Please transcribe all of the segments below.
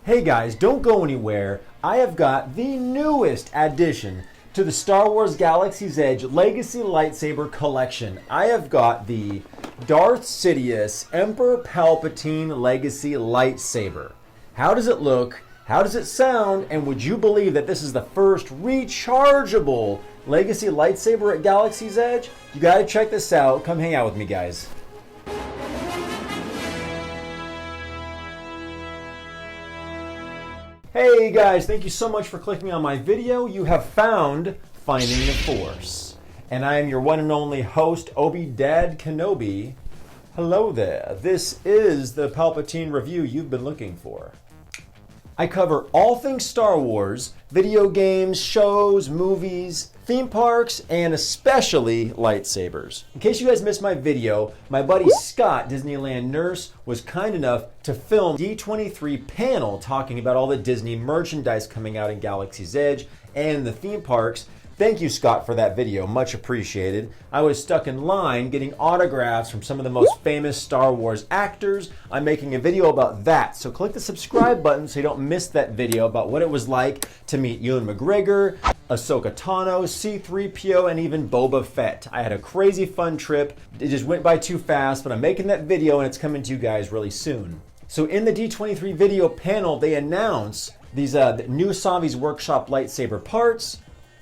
Hey guys, don't go anywhere. I have got the newest addition to the Star Wars Galaxy's Edge Legacy Lightsaber Collection. I have got the Darth Sidious Emperor Palpatine Legacy Lightsaber. How does it look? How does it sound? And would you believe that this is the first rechargeable Legacy Lightsaber at Galaxy's Edge? You gotta check this out. Come hang out with me, guys. Hey guys, thank you so much for clicking on my video. You have found Finding the Force. And I am your one and only host, Obi-Dad Kenobi. Hello there. This is the Palpatine review you've been looking for. I cover all things Star Wars, video games, shows, movies, theme parks, and especially lightsabers. In case you guys missed my video, my buddy Scott, Disneyland Nurse, was kind enough to film D23 panel talking about all the Disney merchandise coming out in Galaxy's Edge and the theme parks. Thank you, Scott, for that video. Much appreciated. I was stuck in line getting autographs from some of the most famous Star Wars actors. I'm making a video about that, so click the subscribe button so you don't miss that video about what it was like to meet Ewan McGregor, Ahsoka Tano, C-3PO, and even Boba Fett. I had a crazy fun trip. It just went by too fast, but I'm making that video and it's coming to you guys really soon. So in the D23 video panel, they announce these new Savi's Workshop lightsaber parts,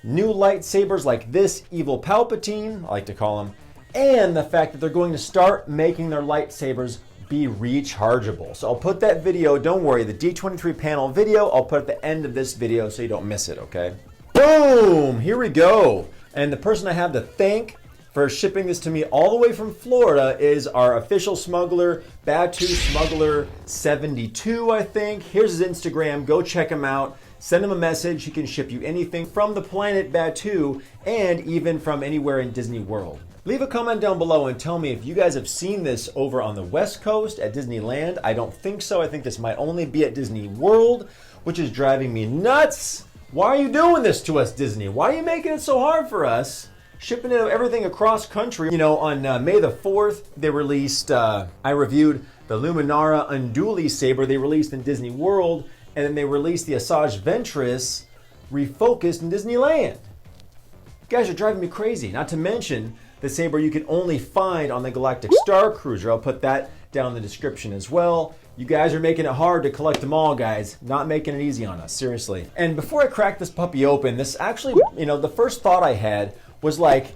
new lightsabers like this evil Palpatine, I like to call him, and the fact that they're going to start making their lightsabers be rechargeable. So I'll put that video, don't worry, the D23 panel video, I'll put at the end of this video so you don't miss it, okay? Boom! Here we go. And the person I have to thank for shipping this to me all the way from Florida is our official smuggler, Batu Smuggler 72, I think. Here's his Instagram, go check him out. Send him a message. He can ship you anything from the planet Batu and even from anywhere in Disney World. Leave a comment down below and tell me if you guys have seen this over on the West Coast at Disneyland. I don't think so. I think this might only be at Disney World, which is driving me nuts. Why are you doing this to us, Disney? Why are you making it so hard for us? Shipping everything across country. You know, on May the 4th, they released, I reviewed the Luminara Unduli saber they released in Disney World. And then they released the Asajj Ventress refocused in Disneyland. You guys are driving me crazy. Not to mention the saber you can only find on the Galactic Starcruiser. I'll put that down in the description as well. You guys are making it hard to collect them all, guys. Not making it easy on us, seriously. And before I crack this puppy open, this actually, you know, the first thought I had was like,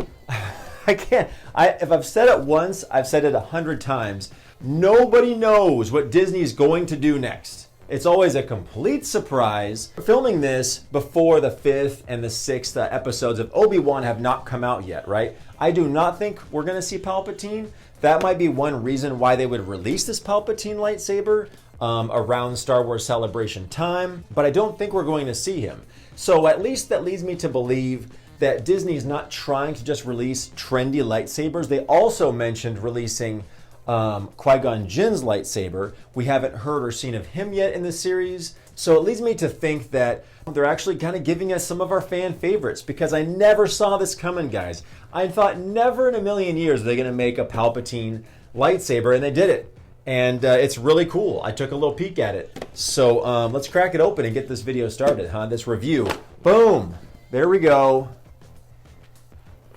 if I've said it once, I've said it 100 times. Nobody knows what Disney's going to do next. It's always a complete surprise. We're filming this before the 5th and the 6th episodes of Obi-Wan have not come out yet, right? I do not think we're going to see Palpatine. That might be one reason why they would release this Palpatine lightsaber around Star Wars Celebration time, but I don't think we're going to see him. So at least that leads me to believe that Disney's not trying to just release trendy lightsabers. They also mentioned releasing Qui-Gon Jinn's lightsaber. We haven't heard or seen of him yet in the series. So it leads me to think that they're actually kind of giving us some of our fan favorites, because I never saw this coming, guys. I thought never in a million years they're going to make a Palpatine lightsaber, and they did it. And it's really cool. I took a little peek at it. So let's crack it open and get this video started, huh? This review. Boom! There we go.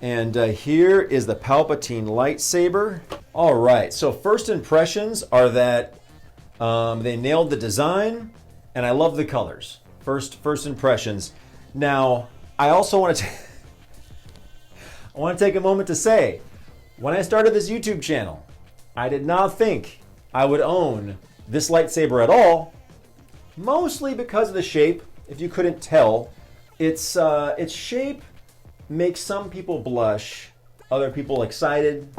And here is the Palpatine lightsaber. All right, so first impressions are that they nailed the design, and I love the colors. First impressions. Now, I also want to take a moment to say, when I started this YouTube channel, I did not think I would own this lightsaber at all, mostly because of the shape. If you couldn't tell, its shape makes some people blush, other people excited.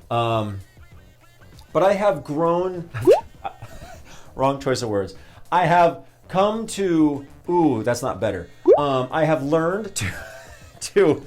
But I have grown, wrong choice of words. I have come to, ooh, that's not better. I have learned to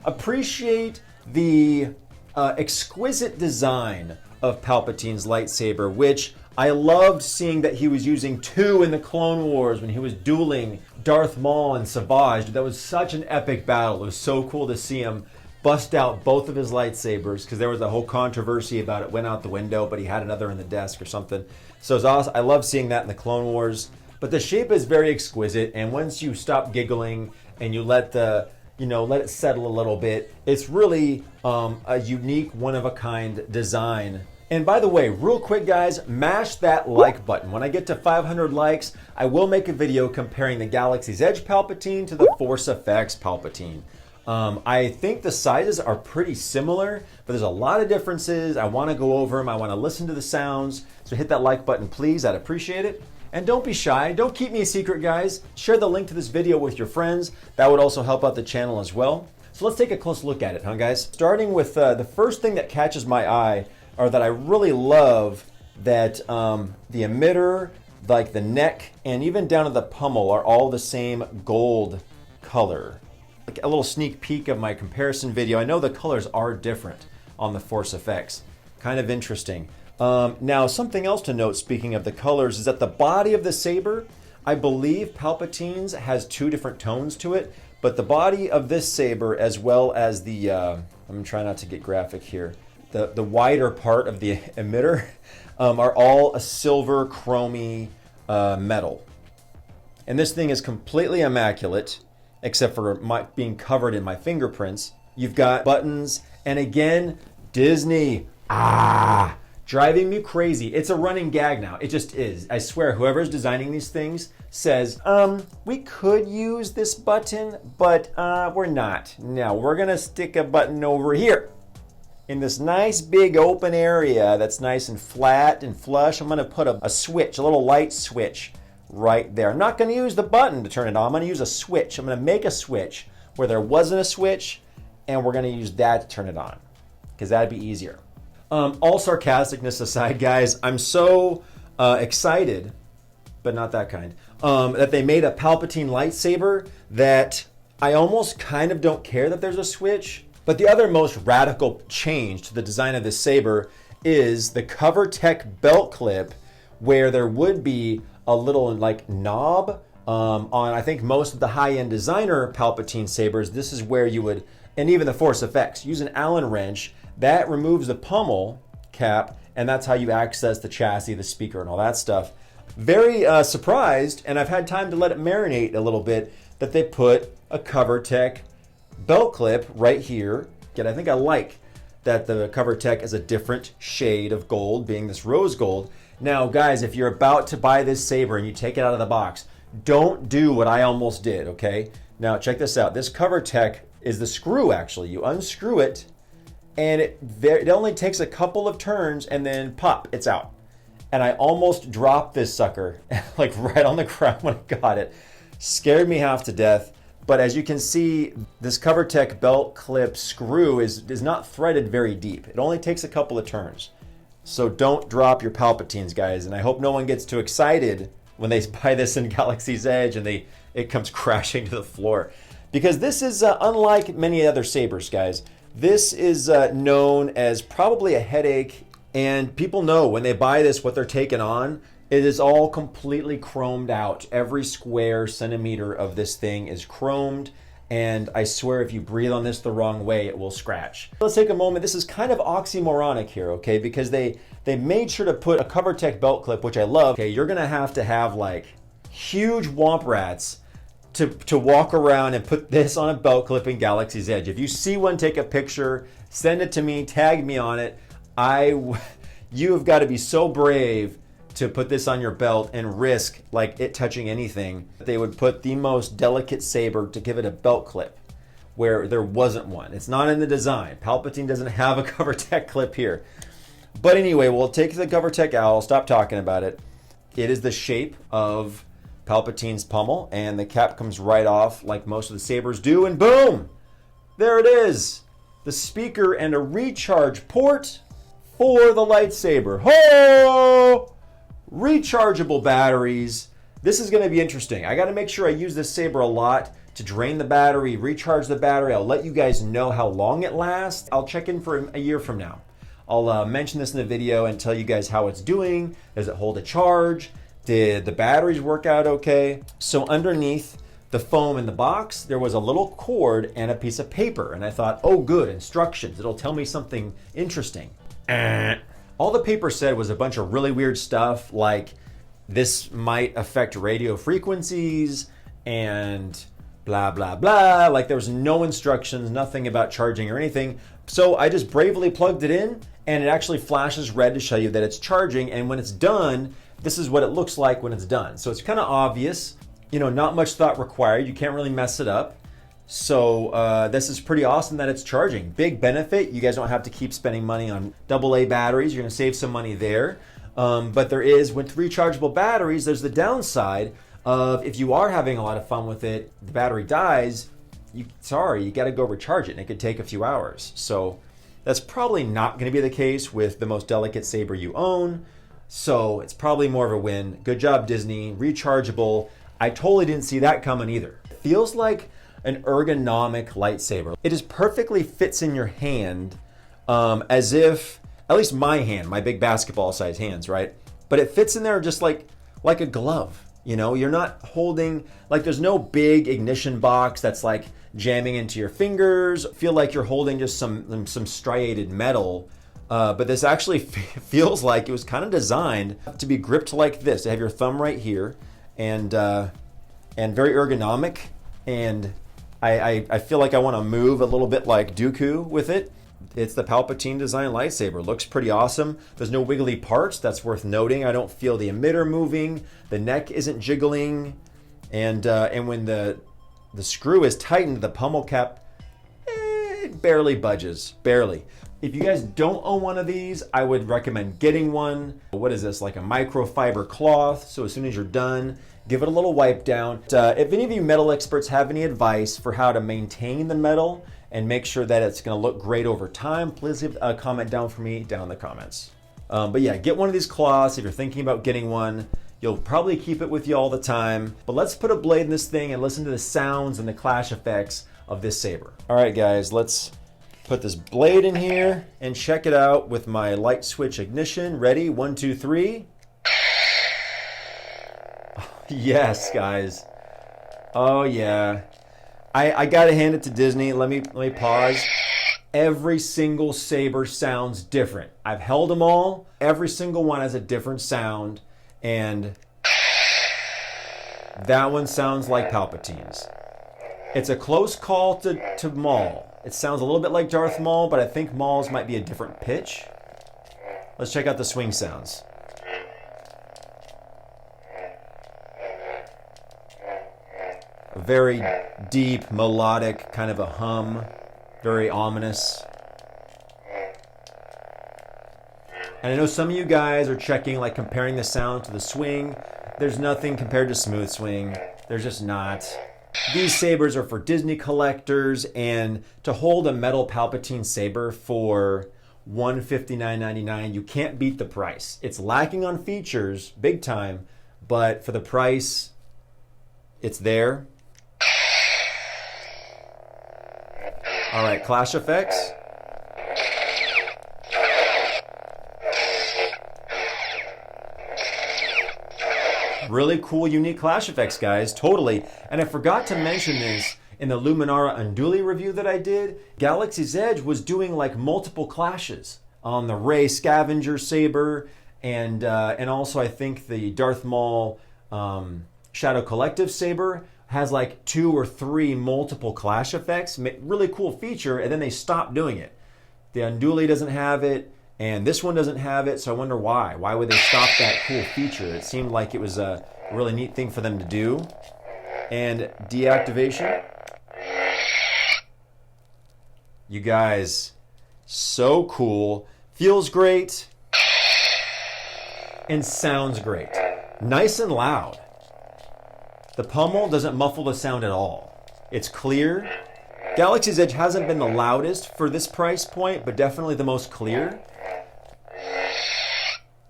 appreciate the exquisite design of Palpatine's lightsaber, which I loved seeing that he was using two in the Clone Wars when he was dueling Darth Maul and Savage. That was such an epic battle. It was so cool to see him bust out both of his lightsabers, because there was a whole controversy about it went out the window, but he had another in the desk or something. So it's awesome. I love seeing that in the Clone Wars. But the shape is very exquisite, and once you stop giggling and you let the, let it settle a little bit, it's really a unique, one-of-a-kind design. And by the way, real quick guys, mash that like button. When I get to 500 likes, I will make a video comparing the Galaxy's Edge Palpatine to the Force Effects Palpatine. I think the sizes are pretty similar, but there's a lot of differences. I want to go over them. I want to listen to the sounds. So hit that like button, please. I'd appreciate it. And don't be shy. Don't keep me a secret, guys. Share the link to this video with your friends. That would also help out the channel as well. So let's take a close look at it, huh, guys? Starting with the first thing that catches my eye, or that I really love, that the emitter, like the neck, and even down to the pommel are all the same gold color. Like a little sneak peek of my comparison video. I know the colors are different on the Force Effects. Kind of interesting. Now, something else to note, speaking of the colors, is that the body of the saber, I believe Palpatine's has 2 different tones to it, but the body of this saber, as well as the, I'm trying not to get graphic here, the wider part of the emitter, are all a silver chromy metal. And this thing is completely immaculate, except for being covered in my fingerprints. You've got buttons, and again, Disney. Driving me crazy. It's a running gag now. It just is. I swear, whoever's designing these things says, we could use this button, but we're not. No, we're gonna stick a button over here in this nice big open area that's nice and flat and flush. I'm gonna put a switch, a little light switch right there. I'm not gonna use the button to turn it on. I'm gonna use a switch. I'm gonna make a switch where there wasn't a switch, and we're gonna use that to turn it on, because that'd be easier. All sarcasticness aside, guys, I'm so excited, but not that kind, that they made a Palpatine lightsaber that I almost kind of don't care that there's a switch. But the other most radical change to the design of this saber is the cover tech belt clip, where there would be a little like knob on, I think, most of the high-end designer Palpatine sabers. This is where you would, and even the Force Effects, use an Allen wrench that removes the pommel cap, and that's how you access the chassis, the speaker, and all that stuff. Very surprised, and I've had time to let it marinate a little bit, that they put a cover tech belt clip right here. Yet I think I like that the cover tech is a different shade of gold, being this rose gold. Now, guys, if you're about to buy this saber and you take it out of the box, don't do what I almost did, okay? Now, check this out. This cover tech is the screw, actually. You unscrew it, and it only takes a couple of turns, and then pop, it's out. And I almost dropped this sucker, like right on the ground when I got it. Scared me half to death. But as you can see, this cover tech belt clip screw is not threaded very deep. It only takes a couple of turns. So don't drop your Palpatines, guys. And I hope no one gets too excited when they buy this in Galaxy's Edge and it comes crashing to the floor. Because this is unlike many other sabers, guys. This is known as probably a headache, and people know when they buy this what they're taking on. It is all completely chromed out. Every square centimeter of this thing is chromed, and I swear if you breathe on this the wrong way, it will scratch. Let's take a moment. This is kind of oxymoronic here, okay? Because they made sure to put a cover tech belt clip, which I love. Okay, you're gonna have to have like huge womp rats to walk around and put this on a belt clip in Galaxy's Edge. If you see one, take a picture, send it to me, tag me on it. You have got to be so brave to put this on your belt and risk like it touching anything. They would put the most delicate saber to give it a belt clip where there wasn't one. It's not in the design. Palpatine doesn't have a cover tech clip here. But anyway, we'll take the cover tech out. I'll stop talking about it. It is the shape of Palpatine's pommel, and the cap comes right off like most of the sabers do, and boom! There it is! The speaker and a recharge port for the lightsaber. Ho! Rechargeable batteries. This is going to be interesting. I got to make sure I use this saber a lot to drain the battery, recharge the battery. I'll let you guys know how long it lasts. I'll check in for a year from now. I'll mention this in the video and tell you guys how it's doing. Does it hold a charge? Did the batteries work out okay? So underneath the foam in the box, there was a little cord and a piece of paper. And I thought, oh good, instructions. It'll tell me something interesting. All the paper said was a bunch of really weird stuff, like this might affect radio frequencies and blah, blah, blah. Like there was no instructions, nothing about charging or anything. So I just bravely plugged it in, and it actually flashes red to show you that it's charging. And when it's done, this is what it looks like when it's done. So it's kind of obvious, you know, not much thought required. You can't really mess it up. So this is pretty awesome that it's charging. Big benefit. You guys don't have to keep spending money on AA batteries. You're going to save some money there. But there is, with rechargeable batteries, there's the downside of if you are having a lot of fun with it, the battery dies, you got to go recharge it, and it could take a few hours. So that's probably not going to be the case with the most delicate saber you own. So it's probably more of a win. Good job, Disney. Rechargeable. I totally didn't see that coming either. It feels like an ergonomic lightsaber. It just perfectly fits in your hand, as if, at least my hand, my big basketball size hands, right? But it fits in there just like a glove. You know, you're not holding, like there's no big ignition box that's like jamming into your fingers. Feel like you're holding just some striated metal. But this actually feels like it was kind of designed to be gripped like this. To have your thumb right here, and very ergonomic. And I feel like I want to move a little bit like Dooku with it. It's the Palpatine design lightsaber. Looks pretty awesome. There's no wiggly parts. That's worth noting. I don't feel the emitter moving. The neck isn't jiggling. And when the screw is tightened, the pummel cap, it barely budges. Barely. If you guys don't own one of these, I would recommend getting one. What is this? Like a microfiber cloth. So as soon as you're done, give it a little wipe down. If any of you metal experts have any advice for how to maintain the metal and make sure that it's going to look great over time, please leave a comment down for me down in the comments. But yeah, get one of these cloths if you're thinking about getting one. You'll probably keep it with you all the time. But let's put a blade in this thing and listen to the sounds and the clash effects of this saber. All right, guys, let's put this blade in here and check it out with my light switch ignition. Ready? 1, 2, 3. Yes, guys. Oh yeah. I gotta hand it to Disney. Let me pause. Every single saber sounds different. I've held them all. Every single one has a different sound, and that one sounds like Palpatine's. It's a close call to Maul. It sounds a little bit like Darth Maul, but I think Maul's might be a different pitch. Let's check out the swing sounds. A very deep, melodic, kind of a hum. Very ominous. And I know some of you guys are checking, like comparing the sound to the swing. There's nothing compared to smooth swing. There's just not. These sabers are for Disney collectors, and to hold a metal Palpatine saber for $159.99, you can't beat the price. It's lacking on features, big time, but for the price, it's there. All right, clash effects. Really cool, unique clash effects, guys. Totally. And I forgot to mention this in the Luminara Unduli review that I did. Galaxy's Edge was doing like multiple clashes on the Rey Scavenger saber, and also I think the Darth Maul Shadow Collective saber has like 2 or 3 multiple clash effects. Really cool feature, and then they stopped doing it. The Unduli doesn't have it, and this one doesn't have it, so I wonder why. Why would they stop that cool feature? It seemed like it was a really neat thing for them to do. And deactivation. You guys, so cool. Feels great. And sounds great. Nice and loud. The pommel doesn't muffle the sound at all. It's clear. Galaxy's Edge hasn't been the loudest for this price point, but definitely the most clear.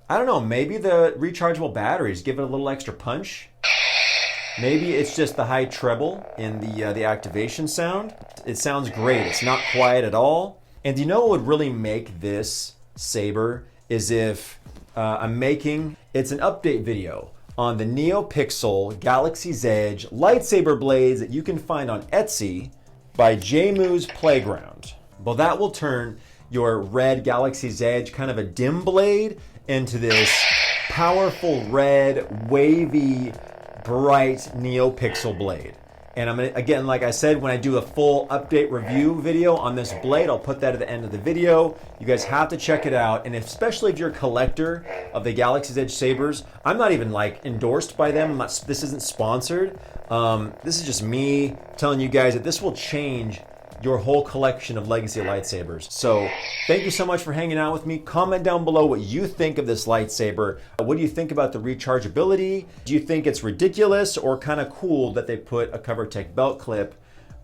I don't know, maybe the rechargeable batteries give it a little extra punch. Maybe it's just the high treble in the activation sound. It sounds great. It's not quiet at all. And you know what would really make this saber is if it's an update video on the NeoPixel Galaxy's Edge lightsaber blades that you can find on Etsy by Jmu's Playground. Well, that will turn your red Galaxy's Edge, kind of a dim blade, into this powerful red, wavy, bright NeoPixel blade. And I'm gonna, again, like I said, when I do a full update review video on this blade, I'll put that at the end of the video. You guys have to check it out. And especially if you're a collector of the Galaxy's Edge sabers, I'm not even like endorsed by them. This isn't sponsored. This is just me telling you guys that this will change your whole collection of legacy lightsabers. So thank you so much for hanging out with me. Comment down below what you think of this lightsaber. What do you think about the rechargeability? Do you think it's ridiculous or kind of cool that they put a CoverTech belt clip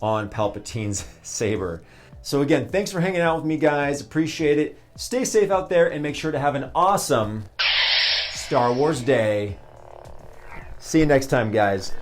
on Palpatine's saber? So again, thanks for hanging out with me, guys. Appreciate it. Stay safe out there and make sure to have an awesome Star Wars day. See you next time, guys.